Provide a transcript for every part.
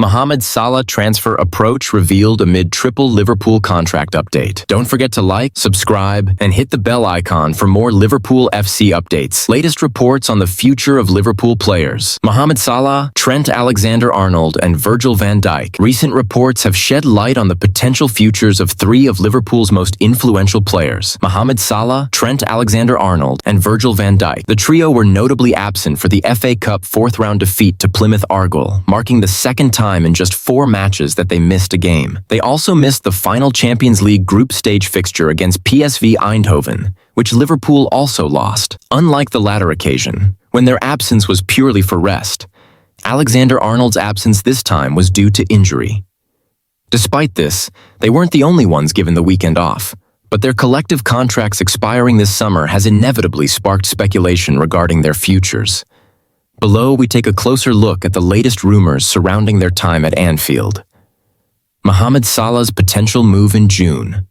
Mohamed Salah transfer approach revealed amid triple Liverpool contract update. Don't forget to like, subscribe, and hit the bell icon for more Liverpool FC updates. Latest reports on the future of Liverpool players. Mohamed Salah, Trent Alexander-Arnold, and Virgil van Dijk. Recent reports have shed light on the potential futures of three of Liverpool's most influential players: Mohamed Salah, Trent Alexander-Arnold, and Virgil van Dijk. The trio were notably absent for the FA Cup fourth-round defeat to Plymouth Argyle, marking the second time in just 4 matches that they missed a game. They also missed the final Champions League group stage fixture against PSV Eindhoven, which Liverpool also lost. Unlike the latter occasion, when their absence was purely for rest, Alexander-Arnold's absence this time was due to injury. Despite this, they weren't the only ones given the weekend off, but their collective contracts expiring this summer has inevitably sparked speculation regarding their futures. Below, we take a closer look at the latest rumors surrounding their time at Anfield. Mohamed Salah's potential move in June.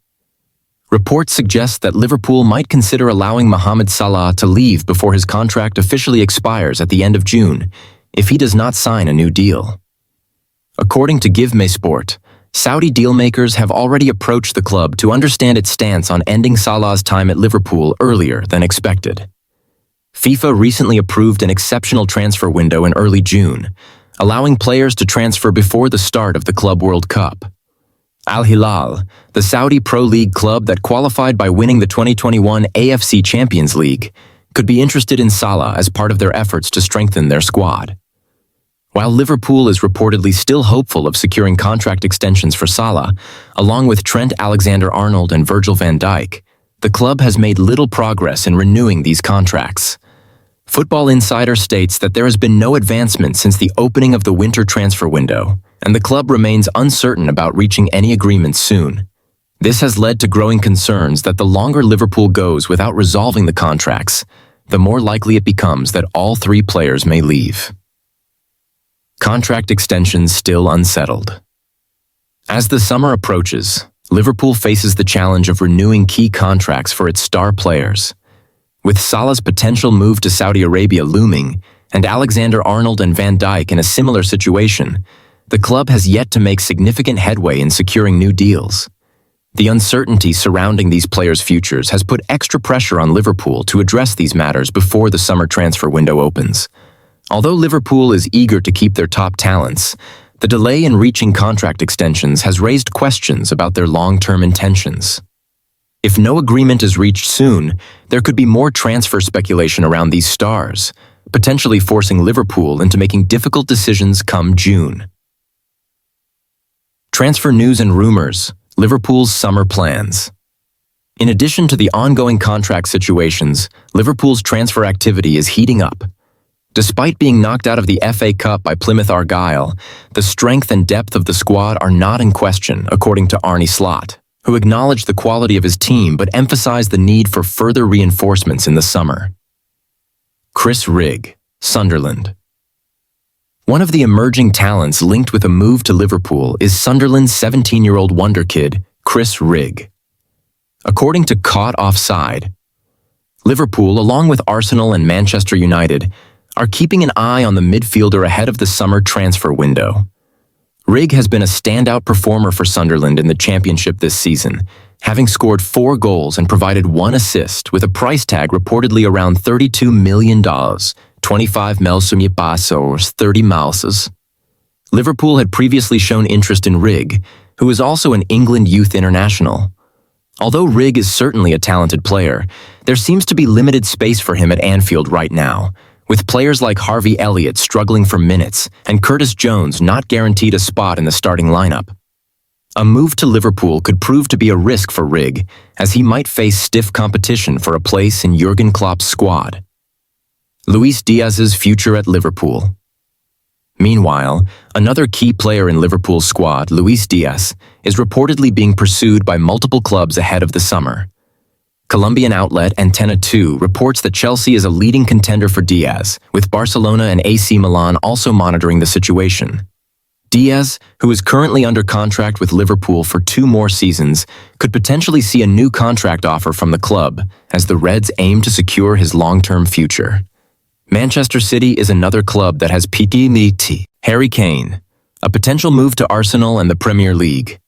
Reports suggest that Liverpool might consider allowing Mohamed Salah to leave before his contract officially expires at the end of June, if he does not sign a new deal. According to Give Me Sport, Saudi dealmakers have already approached the club to understand its stance on ending Salah's time at Liverpool earlier than expected. FIFA recently approved an exceptional transfer window in early June, allowing players to transfer before the start of the Club World Cup. Al Hilal, the Saudi Pro League club that qualified by winning the 2021 AFC Champions League, could be interested in Salah as part of their efforts to strengthen their squad. While Liverpool is reportedly still hopeful of securing contract extensions for Salah, along with Trent Alexander-Arnold and Virgil van Dijk, the club has made little progress in renewing these contracts. Football Insider states that there has been no advancement since the opening of the winter transfer window, and the club remains uncertain about reaching any agreements soon. This has led to growing concerns that the longer Liverpool goes without resolving the contracts, the more likely it becomes that all 3 players may leave. Contract extensions still unsettled. As the summer approaches, Liverpool faces the challenge of renewing key contracts for its star players. With Salah's potential move to Saudi Arabia looming, and Alexander-Arnold and Van Dijk in a similar situation, the club has yet to make significant headway in securing new deals. The uncertainty surrounding these players' futures has put extra pressure on Liverpool to address these matters before the summer transfer window opens. Although Liverpool is eager to keep their top talents, the delay in reaching contract extensions has raised questions about their long-term intentions. If no agreement is reached soon, there could be more transfer speculation around these stars, potentially forcing Liverpool into making difficult decisions come June. Transfer news and rumors, Liverpool's summer plans. In addition to the ongoing contract situations, Liverpool's transfer activity is heating up. Despite being knocked out of the FA Cup by Plymouth Argyle, the strength and depth of the squad are not in question, according to Arne Slot, who acknowledged the quality of his team but emphasized the need for further reinforcements in the summer. Chris Rigg, Sunderland. One of the emerging talents linked with a move to Liverpool is Sunderland's 17-year-old wonder kid, Chris Rigg. According to Caught Offside, Liverpool, along with Arsenal and Manchester United, are keeping an eye on the midfielder ahead of the summer transfer window. Rigg has been a standout performer for Sunderland in the Championship this season, having scored 4 goals and provided 1 assist with a price tag reportedly around $32 million, 25 or 30 mouses. Liverpool had previously shown interest in Rigg, who is also an England youth international. Although Rigg is certainly a talented player, there seems to be limited space for him at Anfield right now, with players like Harvey Elliott struggling for minutes and Curtis Jones not guaranteed a spot in the starting lineup. A move to Liverpool could prove to be a risk for Rigg, as he might face stiff competition for a place in Jurgen Klopp's squad. Luis Diaz's future at Liverpool. Meanwhile, another key player in Liverpool's squad, Luis Diaz, is reportedly being pursued by multiple clubs ahead of the summer. Colombian outlet Antena 2 reports that Chelsea is a leading contender for Diaz, with Barcelona and AC Milan also monitoring the situation. Diaz, who is currently under contract with Liverpool for 2 more seasons, could potentially see a new contract offer from the club, as the Reds aim to secure his long-term future. Manchester City is another club that has PT Harry Kane, A potential move to Arsenal and the Premier League.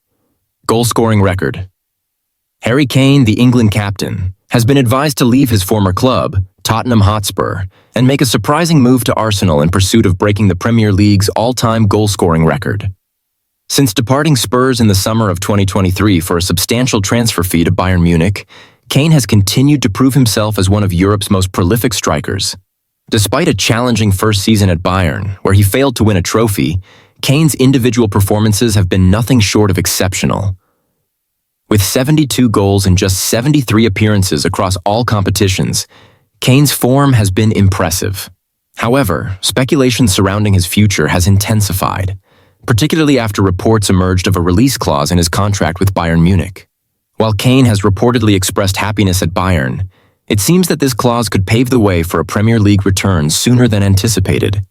Goal-scoring record. Harry Kane, the England captain, has been advised to leave his former club, Tottenham Hotspur, and make a surprising move to Arsenal in pursuit of breaking the Premier League's all-time goal-scoring record. Since departing Spurs in the summer of 2023 for a substantial transfer fee to Bayern Munich, Kane has continued to prove himself as one of Europe's most prolific strikers. Despite a challenging first season at Bayern, where he failed to win a trophy, Kane's individual performances have been nothing short of exceptional. With 72 goals in just 73 appearances across all competitions, Kane's form has been impressive. However, speculation surrounding his future has intensified, particularly after reports emerged of a release clause in his contract with Bayern Munich. While Kane has reportedly expressed happiness at Bayern, it seems that this clause could pave the way for a Premier League return sooner than anticipated.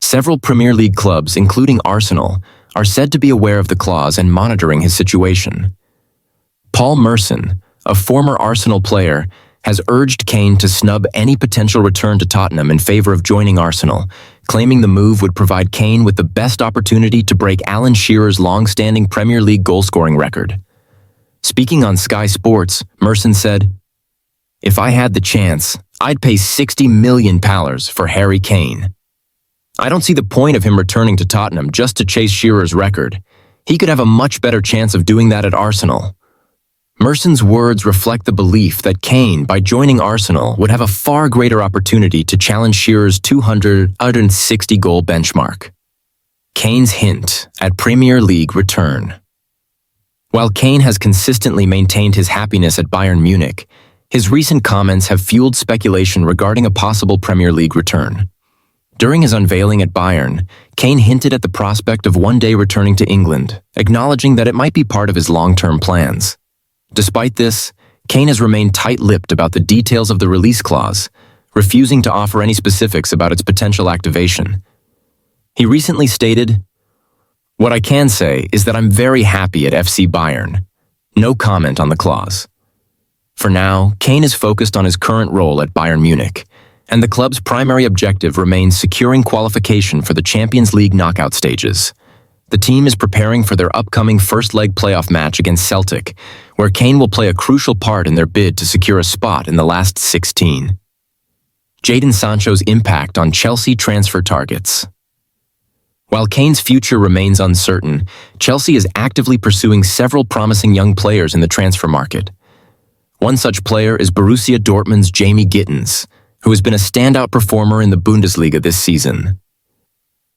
Several Premier League clubs, including Arsenal, are said to be aware of the clause and monitoring his situation. Paul Merson, a former Arsenal player, has urged Kane to snub any potential return to Tottenham in favor of joining Arsenal, claiming the move would provide Kane with the best opportunity to break Alan Shearer's long-standing Premier League goal-scoring record. Speaking on Sky Sports, Merson said, "If I had the chance, I'd pay £60 million for Harry Kane. I don't see the point of him returning to Tottenham just to chase Shearer's record. He could have a much better chance of doing that at Arsenal." Merson's words reflect the belief that Kane, by joining Arsenal, would have a far greater opportunity to challenge Shearer's 260-goal benchmark. Kane's hint at Premier League return. While Kane has consistently maintained his happiness at Bayern Munich, his recent comments have fueled speculation regarding a possible Premier League return. During his unveiling at Bayern, Kane hinted at the prospect of one day returning to England, acknowledging that it might be part of his long-term plans. Despite this, Kane has remained tight-lipped about the details of the release clause, refusing to offer any specifics about its potential activation. He recently stated, "What I can say is that I'm very happy at FC Bayern. No comment on the clause." For now, Kane is focused on his current role at Bayern Munich, and the club's primary objective remains securing qualification for the Champions League knockout stages. The team is preparing for their upcoming first-leg playoff match against Celtic, where Kane will play a crucial part in their bid to secure a spot in the last 16. Jadon Sancho's impact on Chelsea transfer targets. While Kane's future remains uncertain, Chelsea is actively pursuing several promising young players in the transfer market. One such player is Borussia Dortmund's Jamie Gittens, who has been a standout performer in the Bundesliga this season.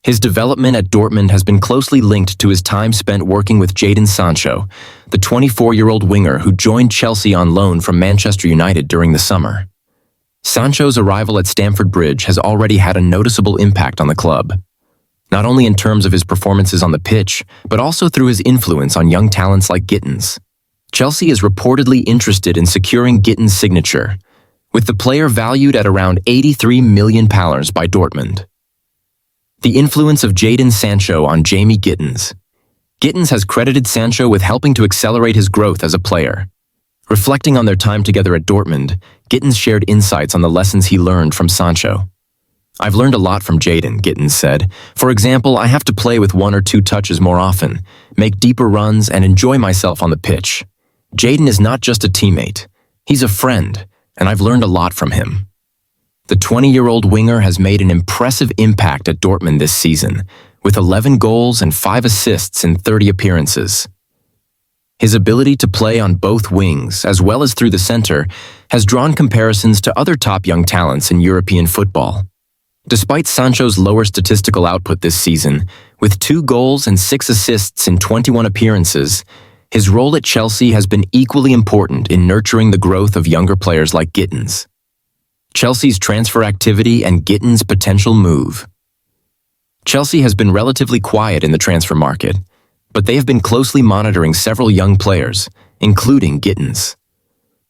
His development at Dortmund has been closely linked to his time spent working with Jadon Sancho, the 24-year-old winger who joined Chelsea on loan from Manchester United during the summer. Sancho's arrival at Stamford Bridge has already had a noticeable impact on the club, not only in terms of his performances on the pitch, but also through his influence on young talents like Gittens. Chelsea is reportedly interested in securing Gittens' signature, with the player valued at around £83 million by Dortmund. The influence of Jadon Sancho on Jamie Gittens. Gittens has credited Sancho with helping to accelerate his growth as a player. Reflecting on their time together at Dortmund, Gittens shared insights on the lessons he learned from Sancho. "I've learned a lot from Jadon," Gittens said. "For example, I have to play with 1 or 2 touches more often, make deeper runs, and enjoy myself on the pitch. Jadon is not just a teammate. He's a friend, and I've learned a lot from him." The 20-year-old winger has made an impressive impact at Dortmund this season, with 11 goals and 5 assists in 30 appearances. His ability to play on both wings, as well as through the center, has drawn comparisons to other top young talents in European football. Despite Sancho's lower statistical output this season, with 2 goals and 6 assists in 21 appearances, his role at Chelsea has been equally important in nurturing the growth of younger players like Gittens. Chelsea's transfer activity and Gittens' potential move. Chelsea has been relatively quiet in the transfer market, but they have been closely monitoring several young players, including Gittens.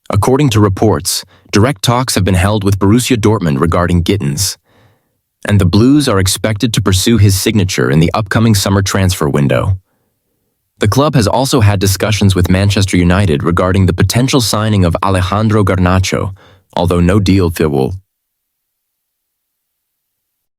According to reports, direct talks have been held with Borussia Dortmund regarding Gittens, and the Blues are expected to pursue his signature in the upcoming summer transfer window. The club has also had discussions with Manchester United regarding the potential signing of Alejandro Garnacho, although no deal will